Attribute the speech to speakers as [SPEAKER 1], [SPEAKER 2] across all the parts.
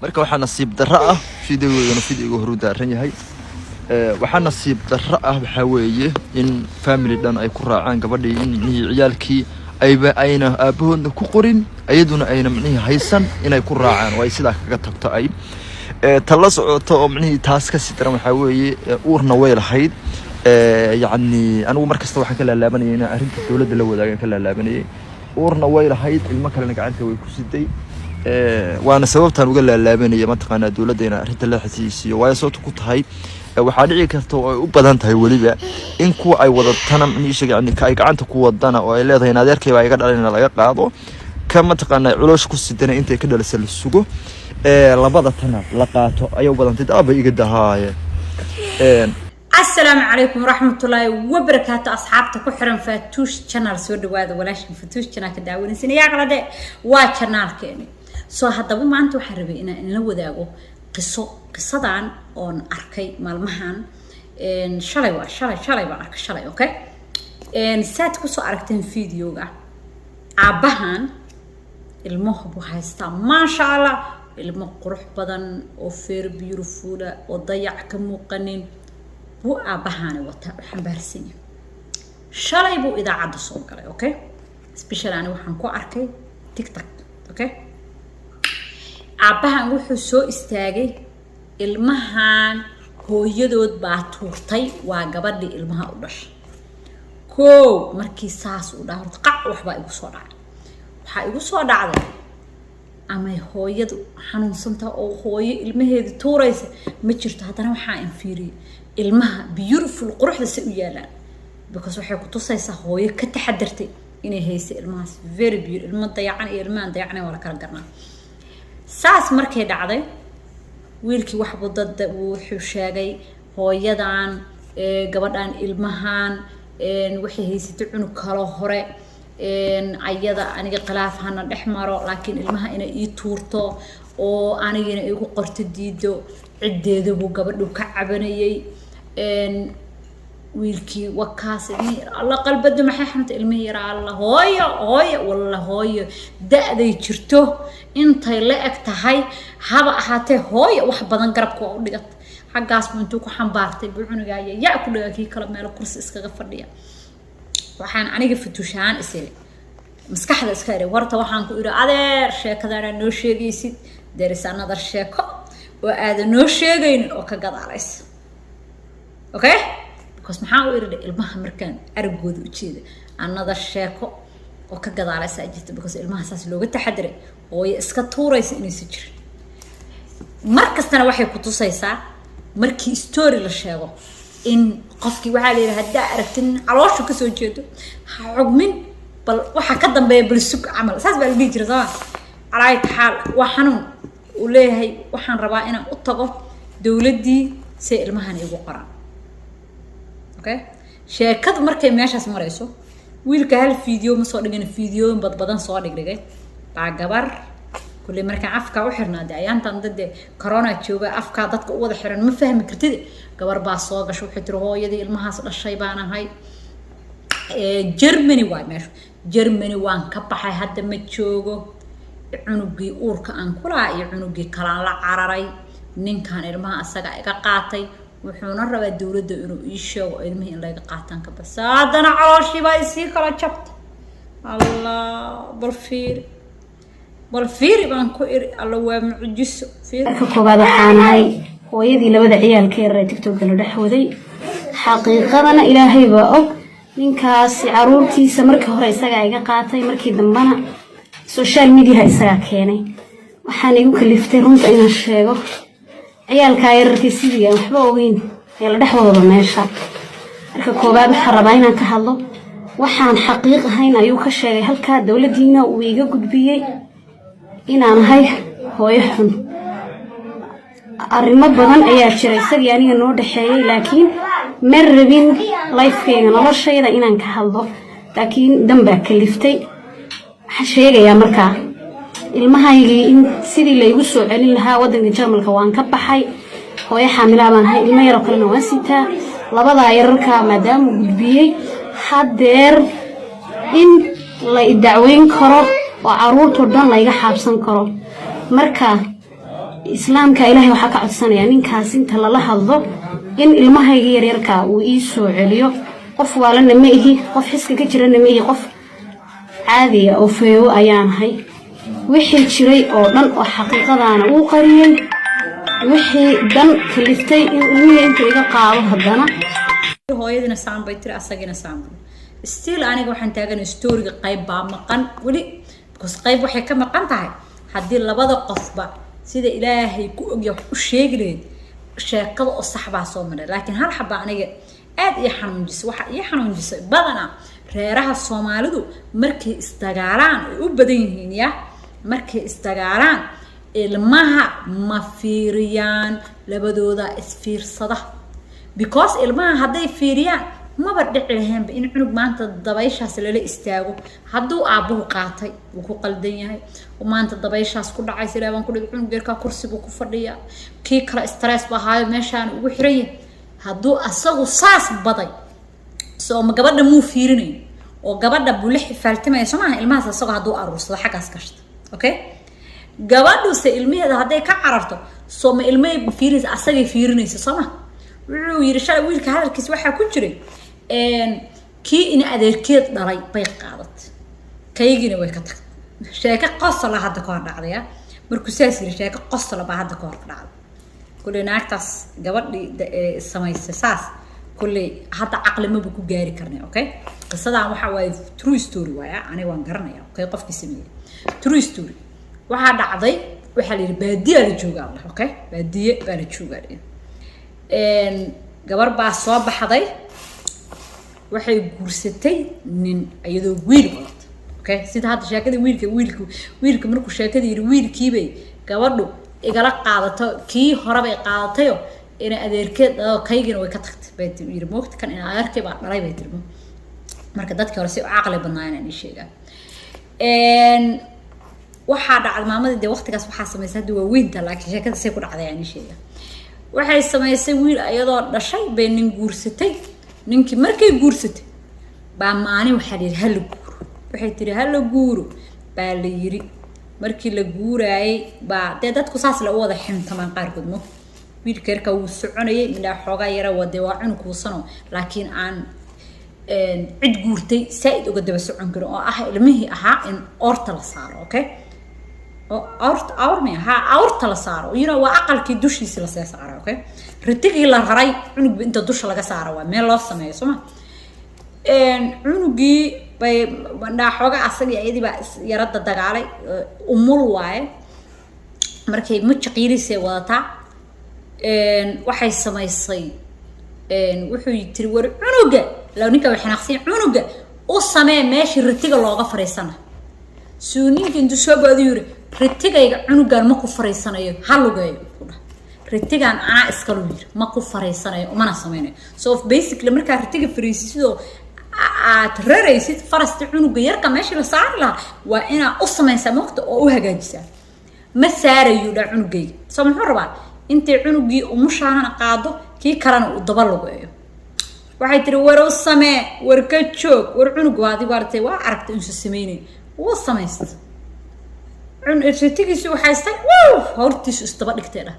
[SPEAKER 1] marka waxaa nasiib darro ah fiidiyowga horu daaran yahay waxaa nasiib darro ah waxa weeye in family dhan ay ku raacaan gabadhii in ciyaalkii ayna aabahoodna ku qorin ayaduna ayna micnihii haysan inay ku raacaan oo ay sidaa kaga tagto ay tala socoto oo micnihii taas ka sii daran waxaa weeye uurna way lahayd yacni anigu markasta waxaan ka laalaabanayay inaan arrinta dowladda la wadaagan ka laalaabanayay uurna way lahayd ilmo kalena gacanta way ku siday waana sababtaan uga laalaabanaya mataqaanaa dowladda inaan arrinta la xasiisiyo waayo sababta ku tahay waxaa dhici karta oo ay u badan tahay weliba in kuwa ay wadatana micnihiisa yacni ay gacanta ku wadana oo ay leedahay in adeerkay baa iga dhalayna laga qaado ka mataqaanaa culoosh ku sidana intay ka dhalasa la sugo labada tana la qaato ayuu badantay aaba iga dahaayeen
[SPEAKER 2] السلام عليكم ورحمة الله وبركاته أصحابته كحرم فتوش channel سود وهذا ولاش فتوش channel كداون سنة يا قلده وا channel كأني سو هذا ما أنتوا حربي إن لو ذاقو قصة عن أون أركي مالمهان إن شلي بأرك شلي أوكي إن سات كسو أركتين فيديو جا عبهان المحب وحاستا ما شاء الله المقروح بدن وفير بيوتيفول وضيع كمقنن بو أبهاني وحنبارسيني شالي بو إذا عاد الصوم كله أوكي سبيشال أنا وحنكو أركي تيك تاك أوكي أبهان وحو سو استاجي المهان هو يدود باتورتي وقبل المها ودش كو مركي ساس ودهر تقع وحبا يقو صدع وحا يقو صدع أما هو يدو حنون سنتا أو هو المهد توريس متشرت هذا وحا انفيري ilmaha beautiful quruxda si u yaalaan because waxay ku tusaysaa hooyo ka taxadartay inay hayso ilmahaas very beautiful ilmo dayacan iyo ilmahan dayacan wala kala garnaa saas markay dhacday wiilkii wax budada wuxuu sheegay hooyadan gabadhan ilmahan waxay haysatay cunug kale hore ayada aniga khilaaf hana dhexmaro laakiin ilmaha inay ii tuurto oo anigina igu qorto diido cideedu buu gabadhu ka cabanayay wiilkii wakaas alla qalbadu maxay xanta ilmihi yara alla hooyo walla hooyo da'day jirto intay la eg tahay haba ahaatee hooyo wax badan garabka u dhigat xagaas intuu ku xambaartay buucunigaayo yaa ku dhigaa kii kala meel kursi iskaga fadhiya waxaan aniga futushaan isay maskaxda iska yaray warta waxaan ku iri adeer sheekadana noo sheegaysid deerisanada sheeko oo aad noo sheegayn oo ka gadaalaysa okay because maxaa u iridhay ilmaha markaan aragooda u jeeda anada sheeko oo ka gadaalaysa jirta because ilmaha saas looga taxadiray oo iska tuuraysa inay si jirin markastana waxay ku tusaysaa markii story la sheego in qofkii waxa la yiraahdaa hadda aragtin calooshu ka soo jeedo xugmin bal waxa ka dambeeya bal sug amal saas baa la dhigi jiray soo على حال وحنون وليه هي وحن ربائنا أطقه دولتي سائل مهن يبغى قران أوكي شركة مركز ماشى اسمه رئيسه ويلك هالفيديو مصور لنا فيديو بدن صور لقى بعجبر كل مركز أفكار وحرنا ده يعني تندد كورونا تشوفه أفكار ضدك واضح حرنا ما فهم كرتدي جبر باصاق شو حتروه يدي المحاصر الشيبانة هاي جرمني واي ماشي جرمني وان كبحي هذا متشوجو عنقي أورك أنكلا عنقي كلام لا عرري نين كان إرمها السجع قاطي وحنا الربع الدولة إنه يشوا إرمه إلا قاطن كبس هذا أنا عاشي بايسي كلا شبت الله بالفير بانكو الله ومعجز فير
[SPEAKER 3] كوبا حاناي ويدي لبدا عيال كير تيك توك لو دحودي حقيقة أنا إلهي بأو ninkaas caruurtiisa markii hore isaga iga qaatay markii dambana social media isaga keenay waxaan igu kaliftay runta inaan sheego ciyaalka yararkii sidii waxba ogeyn ee la dhaxwada meesha marka koobaad waxaan rabaa inaan ka hadlo waxaan xaqiiq ahayn ayuu ka sheegay halka dawladdiina uu iga gudbiyay inaan ahay hooyo xun arrimo badan ayaa jiray isagii aniga noo dhaxeeyay laakiin مربين لايف كينا نرشيدا إنان كهالله لكن دم كلفتي حشيجة يا مركا المهاي إن سيدي اللي يقصوا علي لها ودن جرم الكوان كبحي هو يحملها من هاي المية ركلنا وسيتا لبضع يركا مدام وجبيه حدير إن لا الدعوين كرو وعروض تردان لا يجحب سن كرو مركا islaamka ilaahay waxaa ka codsanaya ninkaas inta lala hadlo in ilmahayga yaryarka uu ii soo celiyo qof waalana ma ihi qof xiska ka jirana ma ihi qof caadi ah oo feeyo ayaan ahay wixii jiray oo dhan oo xaqiiqadaana uu qariyay wixii dan kaliftay in ilmihii inta iga qaado haddana
[SPEAKER 2] hooyadina saan bay tiri asagina saan still aniga waxaan taagan storyga qayb baa maqan wali because qayb waxay ka maqan tahay haddii labada qofba sida ilaahay ku ogyahay u sheegay sheekada oo sax baa soo maray laakiin hal xaba aniga aad iyo xanuunjis waxa iyo xanuunjis badana reeraha Soomaalidu markay isdagaalaan ay u badan yihiin ya markay isdagaalaan ilmaha ma fiiriyaan labadooda isfiirsada because ilmaha hadday fiiriyaan ma badhici lahayn in cunug maanta dabayshaas lala istaago hadduu aabuhu qaatay uu ku qaldan yahay oo maanta dabayshaas ku dhacay ilaaban ku dhig cunug yarka kursiga ku fadhiya kii kala stress ba haayo meeshaan ugu xiran yahay hadduu asagu saas baday soo ma gabadha muu fiirinay oo gabadha buu la xifaaltimay Soomaha ilmahaas asagoo hadduu aruursado xaqaas kashta okay gabadhu se ilmaheeda hadday ka cararto soo ma ilmay fiiris asagay fiirinaysa Soomaha wuxuu yiri shalay wiilka hadalkiis waxa ku jiray kii in adeerkeed dhalay bay qaadat kaygina way ka tagtay sheeka qosol hadda ka hor dhacday markuu saas yiri sheeka qosol baa hadda ka hor dhacday kulli naagtaas gabadhii samaysay saas kulli hadda aqli ma ku gaari karnaa okay qisadan waxa way true story waaya aniga waan garanayaa okay qofkii sameeyay true story waxa dhacday waxa la yiri baadiye la joogaa okay baadiye baa la joogaa gabar baa soo baxday waxay guursatay nin iyadoo wiil wadato okay sida hadda sheekada wiilka markuu sheekada yiri wiilkiibay gabadhu igala qaadato kii hore bay qaadatayo in adeerkeed kaygina way ka tagtay bay yiri moogta kan in adeerkay baa dhalay bay tirmo marka dadka hore si aqli badnaayeen ay sheegaan waxa dhacday maamadii waqtigaas waxa sameysay hadda waa weynta laakiin sheekada say ku dhacday ay sheegaan waxay sameysay wiil ayadoo dhashay bay nin guursatay ninkii markay guursatay baa maalin waxa la yiri hal guuro waxay tiri hal guuro baa la yiri markii la guuraayay baa dadku saas la wada xintamaan qaarkood mo wiilka yarka uu soconayay midna xoogaa yara wada waa cunku sano laakiin aan cid guurtay said uga daba socon karo oo ah ilmihii ahaa in orta la saaro okay أورت لا صاروا ينا وأقل كي دوشي سلا صاروا أوكي رتقي لا هراي عنق بنت دوش لا صاروا ما لا سمع سما عنقي بنا حاجة أصلي أيدي بس يرد الدجالي أمور واي مركي متشقيري سواتا وحي سما يصي وحي ترور عنقه لو نكا وحناقصين عنقه والسماء ماشي رتقي الله غفر سنة سونين كنتو شو بديوري رتيجا عنقان ما كفريسنا يه هالو جاي رتيجان أنا إسكالوير ما كفريسنا يه وما نسمينه so basically مركا رتيجا فريسيدو ترريسيد فرست عنق يركا ماشي لصار لا وأنا أصلا سمعت أو هجاجسا ما سار يودا عنقي سمعوا ربع أنت عنقي ومش أنا قاعدو كي كرنا ودبلوا جاي واحد تروّر السماء وركتشوك ورعنق وهذه بارتي وعرفت إنش السميني والسماست عن رتيجي سو حاستي هورتيش استبدك ترى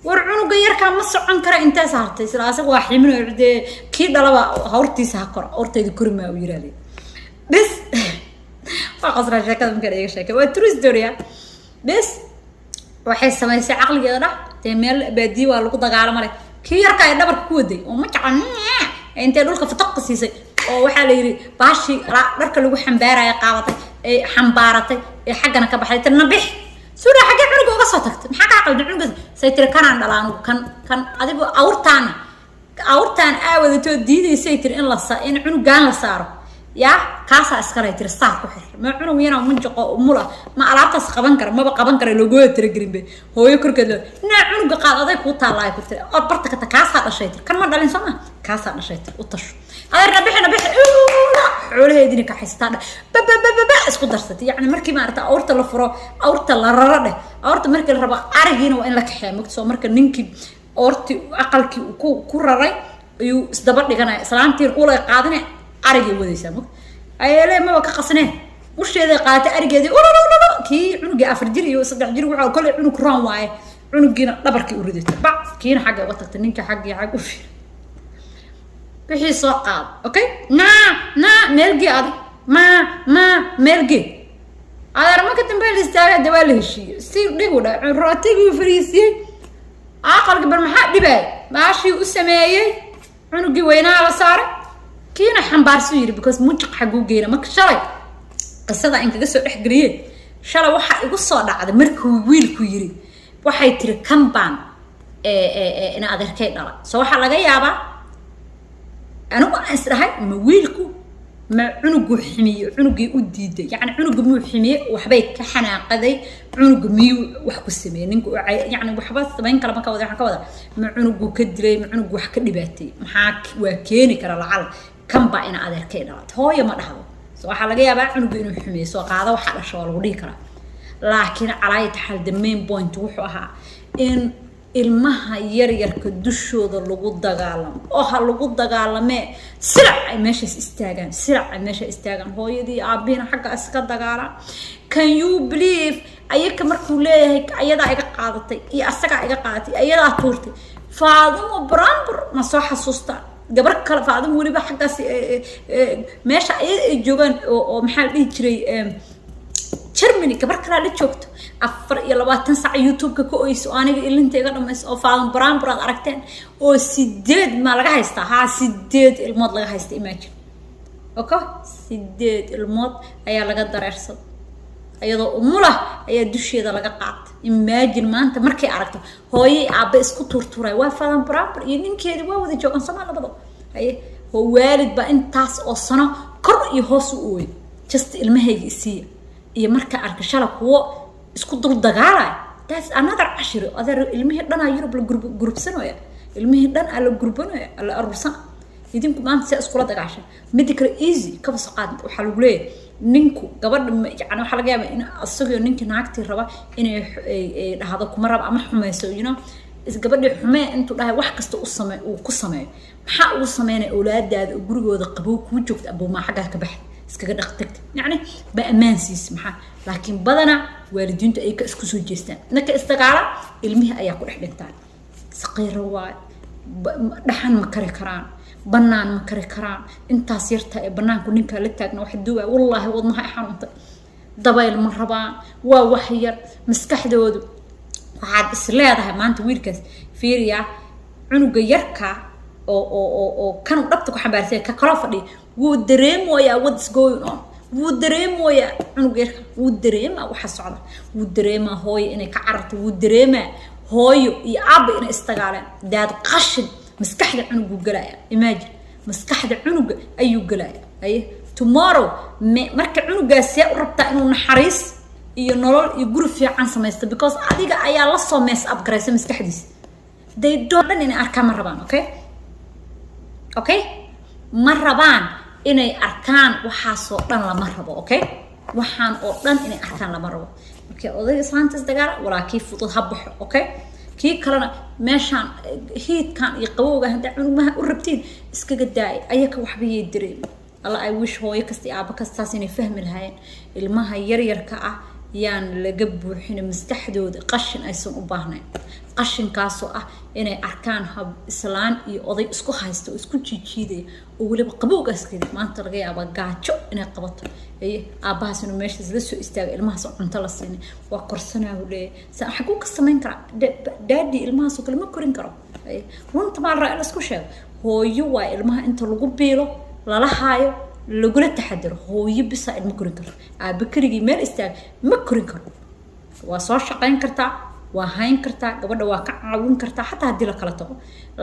[SPEAKER 2] ورعنق يركا مصر عن كرا انت صارتي سلاسة واحد منو يردي كي دلوا هورتيش هكرا هورتي كرمة ويرالي بس فقصر شكل ممكن أي شكل وتروس دوريا بس واحد سمايسي عقل جدا تميل بدي والله قد قال مالك كي يركا يدبر كودي وما تعن انت دولك فتقصيسي oo waxa la yiri baashi dharka lagu xambaarayo qaawatay ee xambaartay ee xaqana ka baxay tirna bix suura xaga cunuga uga soo tagtay maxaa ka qaldan cunuga say tir kanaan dhalaan kan adigu awrtaan aawadato diidaysay tir in la in cunugan la saaro ya kaasa iskala tir saar ku xir ma cunug yana munjaqo umula ma alaabtaas qaban kara ma qaban kara logo tir grimbe hooyo korkeed na cunuga qaadaday ku taalay ku tir oo barta ka kaasa dhashay tir kan ma dhalin sama kaasa dhashay tir u tasho أنا بحنا عليه يديني كحستان اسكو درستي يعني مركي ما أرتا أورتا لفرو أورتا لررده أورتا مركي الربا أرجينا وإن لك حامك سو مركي نينكي أورتي أقلكي كورراي يو استدبر لي كنا سلامتين أولى قاعدنا أرجي ودي سامك أي لا ما بقى قصناه وش هذا قاعدة أرجي دي كي عنق أفرجير يوصل أفرجير وعلى كل عنق رام واي عنقنا دبرك وريدت بعض كين حاجة وقتك تنينك حاجة حاجة في بحي ساقط أوكي نا ملقي هذا ما ملقي هذا ما كنت نبي الاستعارة دواله الشيء سير ليه ولا راتبي وفريسي عقل قبل ما حد يبي ماشي والسماية عنقي وينها على صار كينا حنبار سويري because منطق حقوقينا ما كشري قصة إنك قصة إحقريه شلا واحد يقص على هذا مركو ويل كويري واحد ترى كم بان أنا أقدر كيد لا سو واحد لقى يابا أنا ما أسرح مويلكو ما عنق حمي عنق يودي يعني عنق مو حمي وحبيك كحنا قذي عنق ميو وحكو السمين يعني وحبات طبعا كلام كذا كذا ما عنق كدري ما عنق وحك لباتي محاك وكيني كرا العل كم بان أنا أقدر كيد لا هو يا ما هذا سو waxa laga yaabaa cunug inuu xumeeyo soo qaado waxa la soo lagu dhigi kara laakiin calaayad xal the main point wuxuu ahaa in ilmaha yar yarka dushooda lagu dagaalamo oo ha lagu dagaalamee sirac ay meesha istaagaan hooyadii aabiina xagga iska dagaalaan can you believe ayaka markuu leeyahay ayada iga qaadatay iyo asaga iga qaadatay ayada tuurtay faadimo brambur ma soo xasuustaa gabar kale faadimo waliba xaggaas meesha ay joogan oo maxaa dhigi jiray Germany gabar kale la joogto 24 saac YouTube-ka ku oyso aniga ilintayga dhameys oo faadimo brambur aad aragteen oo 8 ma laga haystaa 8 ilmood laga haysta imagine okay 8 ilmood ayaa laga dareersaday ayadoo umula ayaa dusheeda laga qaatay imagine maanta markay aragto hooyay aabe isku turturay waa faadimo brambur iyo ninkeeda waa wada joogan Soomaaliya labada haye oo waalid ba intaas oo sano kor iyo hoos u ooy just ilmahayga isiya iyo marka arka shala kuwa isku dul dagaalay that's another ashiro other ilmihi dhan ay Yurub la gurubsanooya ilmihi dhan ala gurbanooya ala arursan idinku maanta isku la dagaashan medical easy ka soo qaad waxa lagu leeyahay ninku gabadha yani waxa laga yaabaa in asagoo ninka naagti raba inay dhahdo kuma raba ama xumayso you know is gabadha xumay intuu dhahay wax kasta uu ku sameeyo maxaa uu sameeyay awlaadaada gurigooda qabow ku joogta abuu ma xagaa ka baxay iskaga dhaqtagta yani ba amaansiis maxaa laakiin badana waalidiintu ay ka isku soo jeestaan naka istagaala ilmihi ayaa ku dhex dhintaan saqiiro waa dhaxan ma kari karaan banaan ma kari karaan intaas yarta ee banaanku ninka la taagna wax duwa wallahi wadnaha ay xanuuntay dabayl ma rabaan waa wax yar maskaxdoodu waxaad is leedahay maanta wiilkaas fiiriya cunuga yarka oo kan dhabta ku xambaarsan ka kala fadhi wuu dareemoyaa what's going on wuu dareemoyaa cunuga yarka wuu dareemaa waxa socda wuu dareemaa hooyo inay ka cararto wuu dareemaa hooyo iyo aabba inay istagaaleen daad qashin maskaxda cunugu galaya imagine maskaxda cunuga ayuu galaya ay tomorrow marka cunugaas u rabtaa inuu naxariis iyo nolol iyo guri fiican samaysto because adiga ayaa la soo mess up gareysay maskaxdiisa they don't in arkaan ma rabaan okay ma rabaan inay arkaan waxaasoo dhan lama rabo okay waxaan oo dhan inay arkaan lama rabo okay odayga saantas dagaal walaakiin fudud habaxo okay kii kalena meeshaan heatkan iyo qabowga hadda cunugaha u rabtiin iskaga daay ayaka waxba yeedireen alla ay wish hooyo kasta aaba kastaas inay fahmi lahaayeen ilmaha yar yarka ah yaan laga buuxin maskaxdooda qashin aysan u baahnayn qashinkaasoo ah inay arkaan hab islaan iyo oday isku haysto isku jiijiiday oo waliba qabowgaas kale maanta laga yaabo gaajo inay qabato ay aabahaas inuu meesha isla soo istaago ilmahaas cunto la siin waa korsanaa leeyahay xaqu ka sameyn kara daddy ilmahaas kale ma korin karo ay runta ma ra'ay isku sheeg hooyo waa ilmaha inta lagu biilo lala haayo lagula taxadaro hooyo bisa ilma korin karo aaba karigi meel istaag ma korin karo waa soo shaqayn kartaa waa hayn kartaa gabadha waa ka caawin kartaa xataa hadii la kala tago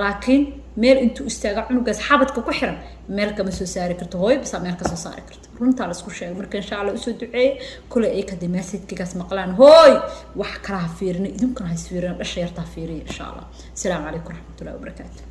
[SPEAKER 2] laakiin meel intuu istaaga cunugaas xabadka ku xiran meel kama soo saari karto hooyo bisa meel ka soo saari karto runta la isku sheego marka insha Allah usoo duceey kule ay ka dimaasidkigaas maqlaan hooy wax kala fiirina idinkuna hay fiirina dhashay yarta fiiriya insha Allah assalamu alaykum warahmatullahi wabarakatuh